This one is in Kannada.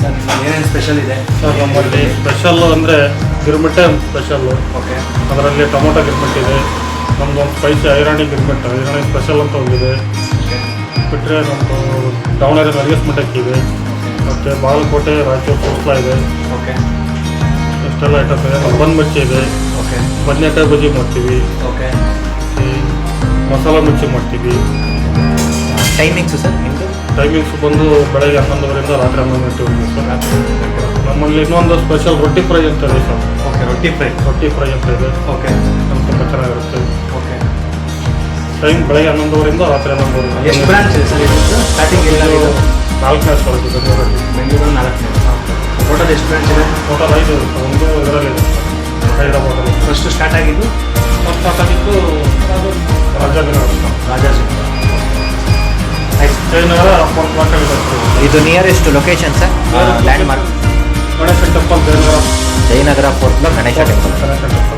ಸರ್ ಏನೇನು ಸ್ಪೆಷಲ್ ಇದೆ ಸರ್ ನಮ್ಮಲ್ಲಿ ಸ್ಪೆಷಲ್ಲು ಅಂದರೆ ಗಿರ್ಮಿಟ್ಟೆ ಸ್ಪೆಷಲ್ಲು. ಓಕೆ. ಅದರಲ್ಲಿ ಟೊಮೊಟೊ ಗಿರ್ಮಿಟ್ ಇದೆ, ನಮ್ಮದು ಒಂದು ಸ್ಪೈಸಿ ಐರಾಣಿ ಗಿರ್ಮಿಟ್, ಐರಾಣಿ ಸ್ಪೆಷಲ್ ಅಂತ ಒಂದಿದೆ. ಬಿಟ್ಟರೆ ನಮ್ಮದು ದಾವಣಗೆರೆ ನರ್ಗಿಸ್ ಮಠಕ್ಕೆ ಇದೆ, ಮತ್ತು ಬಾಗಲಕೋಟೆ ರಾಯಚೂರು ಸೂಸ್ಲಾ ಇದೆ. ಓಕೆ. ಇಷ್ಟೆಲ್ಲ ಐಟಮ್ಸ್ ಇದೆ. ಬಂದ್ ಮಿರ್ಚಿ ಇದೆ, ಓಕೆ. ಬದನೆಕಾಯಿ ಬಜ್ಜಿ ಮಾಡ್ತೀವಿ, ಓಕೆ. ಮಸಾಲ ಮಿರ್ಚಿ ಮಾಡ್ತೀವಿ. ಟೈಮಿಂಗ್ಸು ಸರ್ ನಿಮ್ಮದು? ಟೈಮಿಂಗ್ಸ್ ಬಂದು ಬೆಳಗ್ಗೆ 11 ರಾತ್ರಿ 11 ಗಂಟೆವರೆಗೂ ಸರ್. ನಮ್ಮಲ್ಲಿ ಇನ್ನೊಂದು ಸ್ಪೆಷಲ್ ರೊಟ್ಟಿ ಫ್ರೈ ಅಂತ ಇದೆ ಸರ್. ಓಕೆ. ರೊಟ್ಟಿ ಫ್ರೈ ಅಂತ ಇದೆ. ಓಕೆ. ನಮ್ಮ ತುಂಬ ಚೆನ್ನಾಗಿರುತ್ತೆ. ಓಕೆ. ಟೈಮ್ ಬೆಳಗ್ಗೆ 11 ರಾತ್ರಿ 11. ಎಷ್ಟು ಬ್ರಾಂಚ್ ಇದೆ ಸರ್ ಇದು? ಸ್ಟಾರ್ಟಿಂಗ್ ಎಲ್ಲ 4ನೇ ಬರುತ್ತೆ ಬೆಂಗಳೂರಲ್ಲಿ. ಬೆಂಗಳೂರು 4ನೇ. ಟೋಟಲ್ ಎಷ್ಟು ಬ್ರಾಂಚ್ ಇದೆ? ಟೋಟಲ್ 5 ಇರುತ್ತೆ. ಒಂದು ಇದರಲ್ಲಿ ಇದೆ ಹೈದರಾಬಾದಲ್ಲಿ. ಫಸ್ಟ್ ಸ್ಟಾರ್ಟ್ ಆಗಿದ್ದು ರಾಜಾಜಿನಗರ. ಜಯನಗರ ಇದು nearest location sir? Landmark Ganesha temple Jayanagar. Jayanagar ಫೋರ್ಟ್ನ ಗಣೇಶ ಟೆಂಪಲ್. ಗಣೇಶ ಟೆಂಪಲ್